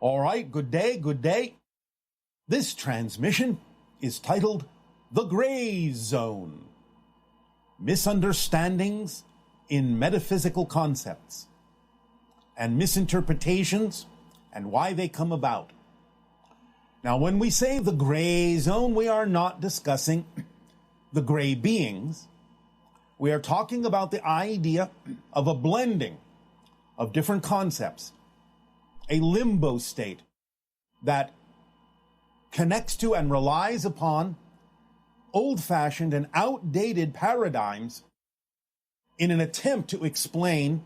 All right, good day, good day. This transmission is titled The Gray Zone, Misunderstandings in Metaphysical Concepts, and Misinterpretations and Why They Come About. Now, when we say the gray zone, we are not discussing the gray beings. We are talking about the idea of a blending of different concepts, a limbo state that connects to and relies upon old-fashioned and outdated paradigms in an attempt to explain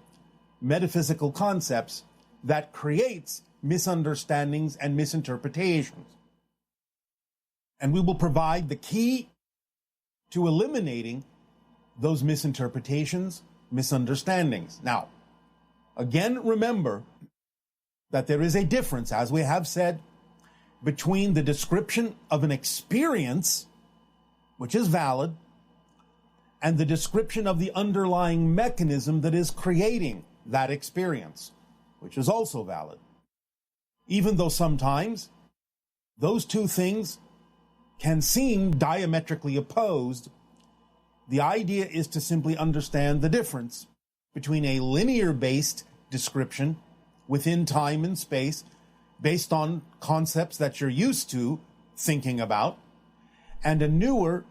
metaphysical concepts that creates misunderstandings and misinterpretations. And we will provide the key to eliminating those misinterpretations, misunderstandings. Now, again, remember that there is a difference, as we have said, between the description of an experience, which is valid, and the description of the underlying mechanism that is creating that experience, which is also valid. Even though sometimes those two things can seem diametrically opposed, the idea is to simply understand the difference between a linear-based description within time and space, based on concepts that you're used to thinking about, and a newer,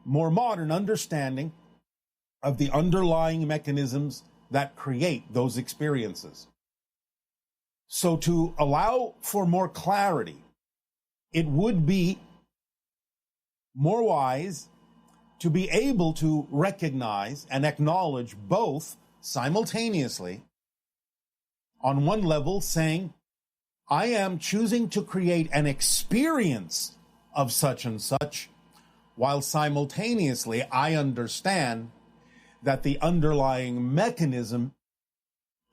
more modern understanding of the underlying mechanisms that create those experiences. So to allow for more clarity, it would be more wise to be able to recognize and acknowledge both simultaneously. On one level, saying, I am choosing to create an experience of such and such, while simultaneously I understand that the underlying mechanism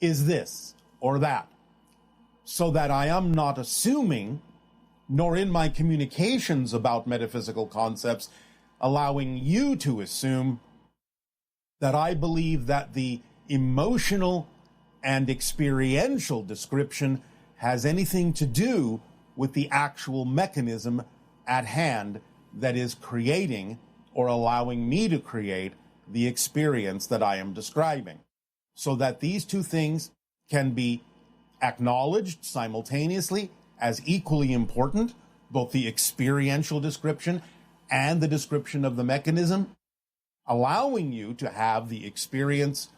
is this or that, so that I am not assuming, nor in my communications about metaphysical concepts, allowing you to assume that I believe that the emotional and experiential description has anything to do with the actual mechanism at hand that is creating or allowing me to create the experience that I am describing. So that these two things can be acknowledged simultaneously as equally important, both the experiential description and the description of the mechanism, allowing you to have the experience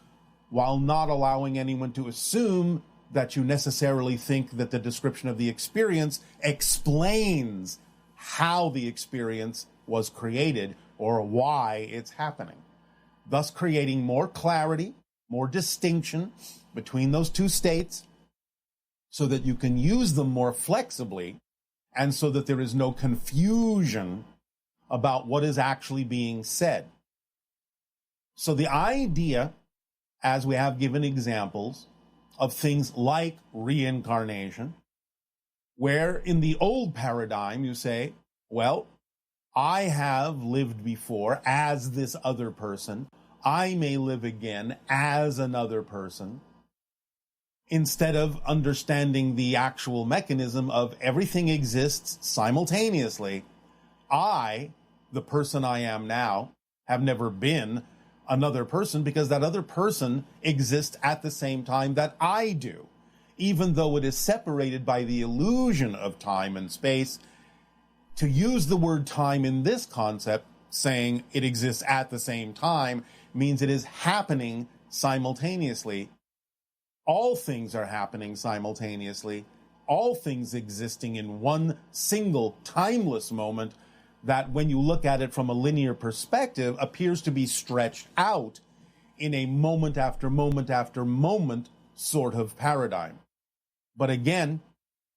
while not allowing anyone to assume that you necessarily think that the description of the experience explains how the experience was created or why it's happening, thus creating more clarity, more distinction between those two states so that you can use them more flexibly and so that there is no confusion about what is actually being said. So the idea, as we have given examples of things like reincarnation, where in the old paradigm you say, well, I have lived before as this other person, I may live again as another person, instead of understanding the actual mechanism of everything exists simultaneously. I, the person I am now, have never been another person because that other person exists at the same time that I do. Even though it is separated by the illusion of time and space, to use the word time in this concept, saying it exists at the same time, means it is happening simultaneously. All things are happening simultaneously. All things existing in one single timeless moment that, when you look at it from a linear perspective, appears to be stretched out in a moment after moment after moment sort of paradigm. But again,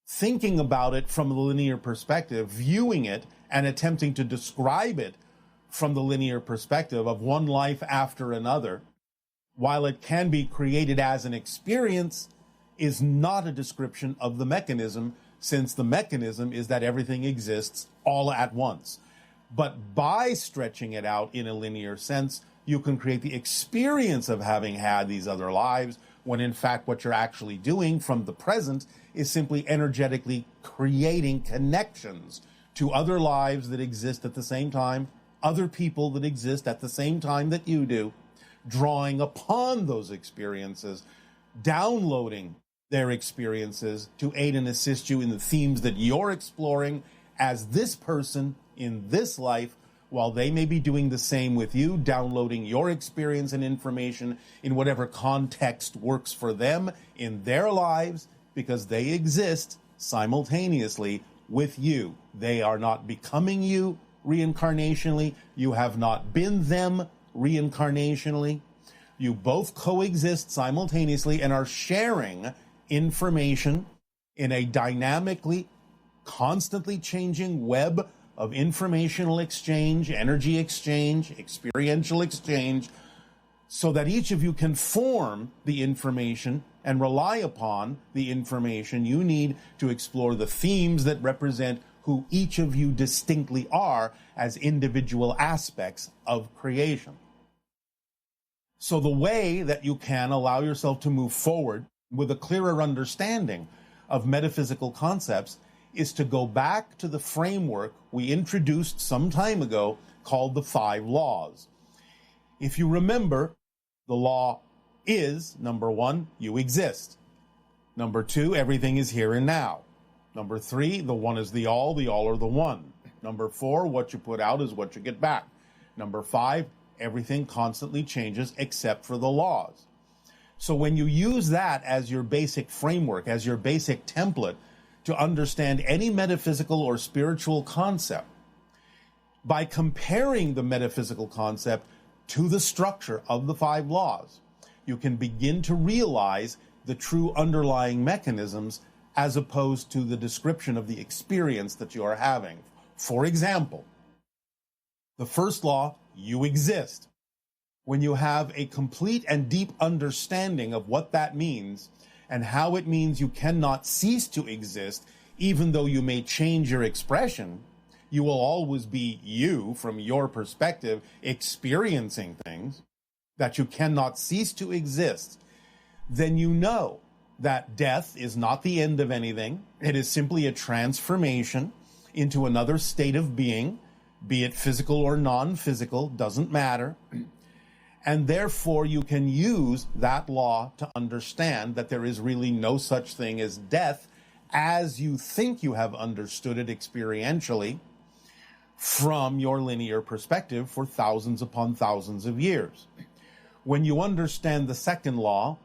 thinking about it from a linear perspective, viewing it and attempting to describe it from the linear perspective of one life after another, while it can be created as an experience, is not a description of the mechanism, since the mechanism is that everything exists all at once. But by stretching it out in a linear sense, you can create the experience of having had these other lives, when in fact what you're actually doing from the present is simply energetically creating connections to other lives that exist at the same time, other people that exist at the same time that you do, drawing upon those experiences, downloading their experiences to aid and assist you in the themes that you're exploring as this person in this life, while they may be doing the same with you, downloading your experience and information in whatever context works for them in their lives, because they exist simultaneously with you. They are not becoming you reincarnationally. You have not been them reincarnationally. You both coexist simultaneously and are sharing information in a dynamically, constantly changing web of informational exchange, energy exchange, experiential exchange, so that each of you can form the information and rely upon the information you need to explore the themes that represent who each of you distinctly are as individual aspects of creation. So the way that you can allow yourself to move forward with a clearer understanding of metaphysical concepts is to go back to the framework we introduced some time ago called the 5 laws. If you remember, the law is, number 1, you exist. Number 2, everything is here and now. Number 3, the one is the all are the one. Number 4, what you put out is what you get back. Number 5, everything constantly changes except for the laws. So when you use that as your basic framework, as your basic template to understand any metaphysical or spiritual concept, by comparing the metaphysical concept to the structure of the 5 laws, you can begin to realize the true underlying mechanisms as opposed to the description of the experience that you are having. For example, the first law, you exist. When you have a complete and deep understanding of what that means and how it means you cannot cease to exist, even though you may change your expression, you will always be you from your perspective experiencing things, that you cannot cease to exist, then you know that death is not the end of anything. It is simply a transformation into another state of being, be it physical or non-physical, doesn't matter. And therefore you can use that law to understand that there is really no such thing as death as you think you have understood it experientially from your linear perspective for thousands upon thousands of years. When you understand the second law,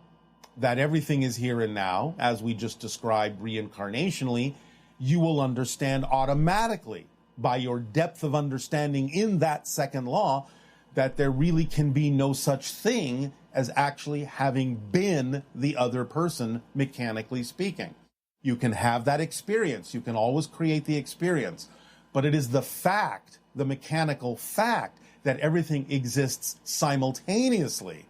that everything is here and now, as we just described reincarnationally, you will understand automatically by your depth of understanding in that second law that there really can be no such thing as actually having been the other person, mechanically speaking. You can have that experience. You can always create the experience. But it is the fact, the mechanical fact, that everything exists simultaneously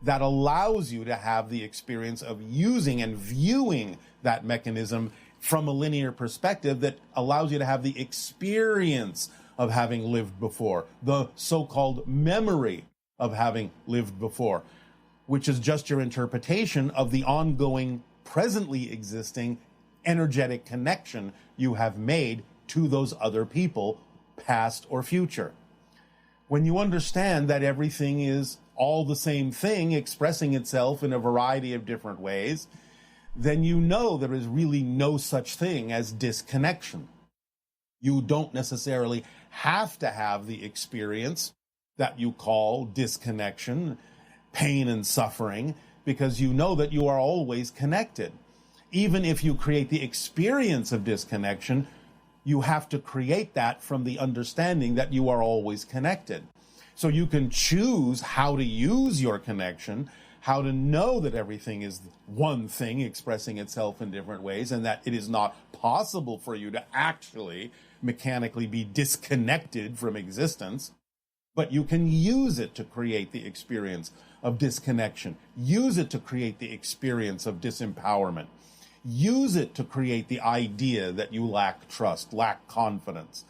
that allows you to have the experience of using and viewing that mechanism from a linear perspective that allows you to have the experience of having lived before, the so-called memory of having lived before, which is just your interpretation of the ongoing, presently existing energetic connection you have made to those other people, past or future. When you understand that everything is all the same thing expressing itself in a variety of different ways, then you know there is really no such thing as disconnection. You don't necessarily have to have the experience that you call disconnection, pain and suffering, because you know that you are always connected. Even if you create the experience of disconnection, you have to create that from the understanding that you are always connected. So you can choose how to use your connection, how to know that everything is one thing expressing itself in different ways, and that it is not possible for you to actually mechanically be disconnected from existence, but you can use it to create the experience of disconnection, use it to create the experience of disempowerment, use it to create the idea that you lack trust, lack confidence.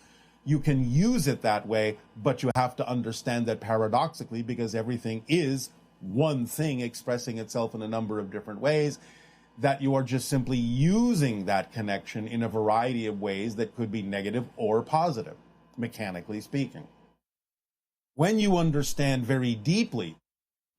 You can use it that way, but you have to understand that paradoxically, because everything is one thing expressing itself in a number of different ways, that you are just simply using that connection in a variety of ways that could be negative or positive, mechanically speaking. When you understand very deeply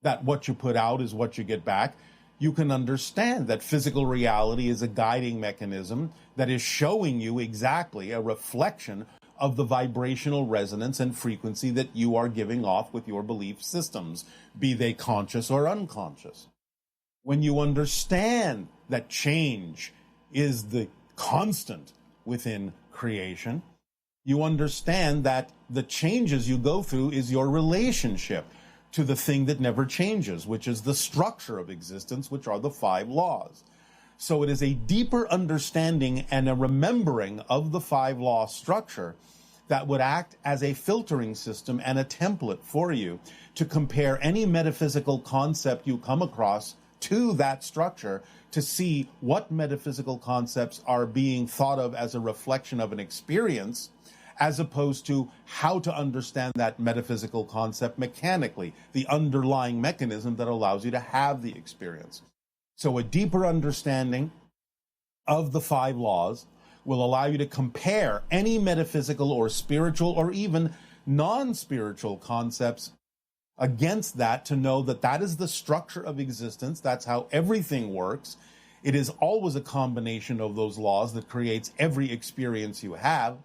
that what you put out is what you get back, you can understand that physical reality is a guiding mechanism that is showing you exactly a reflection of the vibrational resonance and frequency that you are giving off with your belief systems, be they conscious or unconscious. When you understand that change is the constant within creation, you understand that the changes you go through is your relationship to the thing that never changes, which is the structure of existence, which are the 5 laws. So it is a deeper understanding and a remembering of the 5 law structure that would act as a filtering system and a template for you to compare any metaphysical concept you come across to that structure, to see what metaphysical concepts are being thought of as a reflection of an experience, as opposed to how to understand that metaphysical concept mechanically, the underlying mechanism that allows you to have the experience. So a deeper understanding of the 5 laws will allow you to compare any metaphysical or spiritual or even non-spiritual concepts against that, to know that that is the structure of existence. That's how everything works. It is always a combination of those laws that creates every experience you have.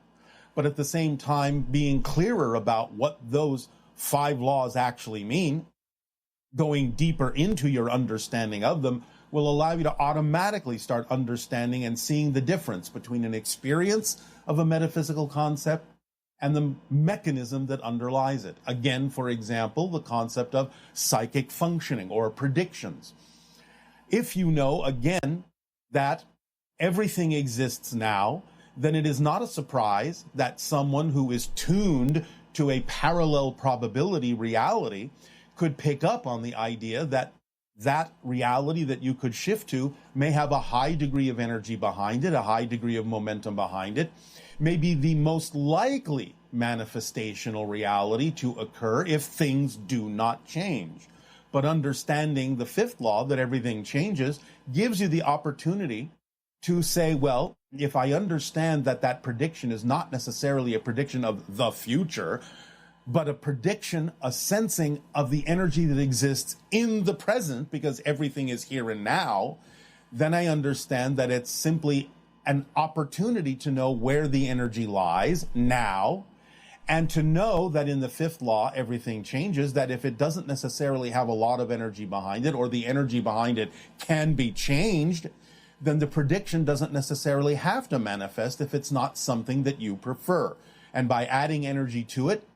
But at the same time, being clearer about what those 5 laws actually mean, going deeper into your understanding of them, will allow you to automatically start understanding and seeing the difference between an experience of a metaphysical concept and the mechanism that underlies it. Again, for example, the concept of psychic functioning or predictions. If you know, again, that everything exists now, then it is not a surprise that someone who is tuned to a parallel probability reality could pick up on the idea that that reality that you could shift to may have a high degree of energy behind it, a high degree of momentum behind it, may be the most likely manifestational reality to occur if things do not change. But understanding the 5th law, that everything changes, gives you the opportunity to say, well, if I understand that that prediction is not necessarily a prediction of the future, but a prediction, a sensing of the energy that exists in the present, because everything is here and now, then I understand that it's simply an opportunity to know where the energy lies now, and to know that in the 5th law, everything changes, that if it doesn't necessarily have a lot of energy behind it, or the energy behind it can be changed, then the prediction doesn't necessarily have to manifest if it's not something that you prefer. And by adding energy to it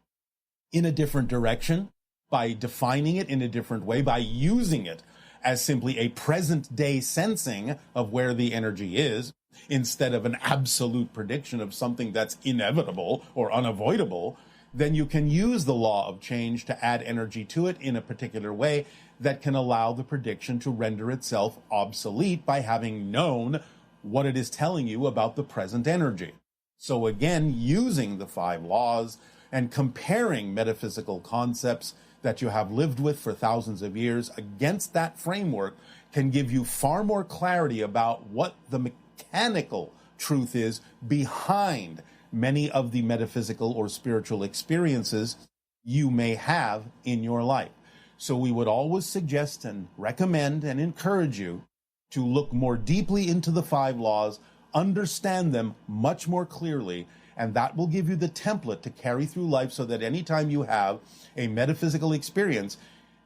in a different direction, by defining it in a different way, by using it as simply a present day sensing of where the energy is, instead of an absolute prediction of something that's inevitable or unavoidable, then you can use the law of change to add energy to it in a particular way that can allow the prediction to render itself obsolete by having known what it is telling you about the present energy. So again, using the 5 laws and comparing metaphysical concepts that you have lived with for thousands of years against that framework can give you far more clarity about what the mechanical truth is behind many of the metaphysical or spiritual experiences you may have in your life. So we would always suggest and recommend and encourage you to look more deeply into the 5 laws, understand them much more clearly, and that will give you the template to carry through life, so that anytime you have a metaphysical experience,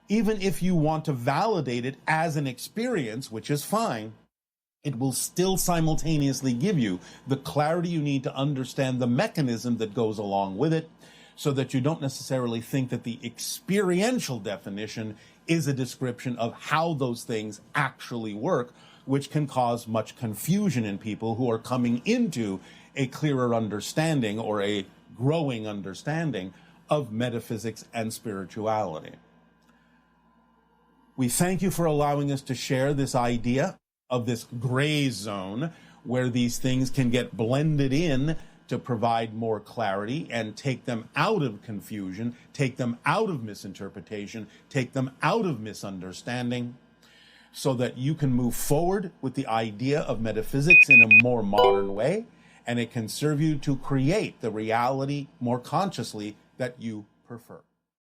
even if you want to validate it as an experience, which is fine, it will still simultaneously give you the clarity you need to understand the mechanism that goes along with it, so that you don't necessarily think that the experiential definition is a description of how those things actually work, which can cause much confusion in people who are coming into a clearer understanding or a growing understanding of metaphysics and spirituality. We thank you for allowing us to share this idea of this gray zone where these things can get blended in to provide more clarity and take them out of confusion, take them out of misinterpretation, take them out of misunderstanding, so that you can move forward with the idea of metaphysics in a more modern way, and it can serve you to create the reality more consciously that you prefer.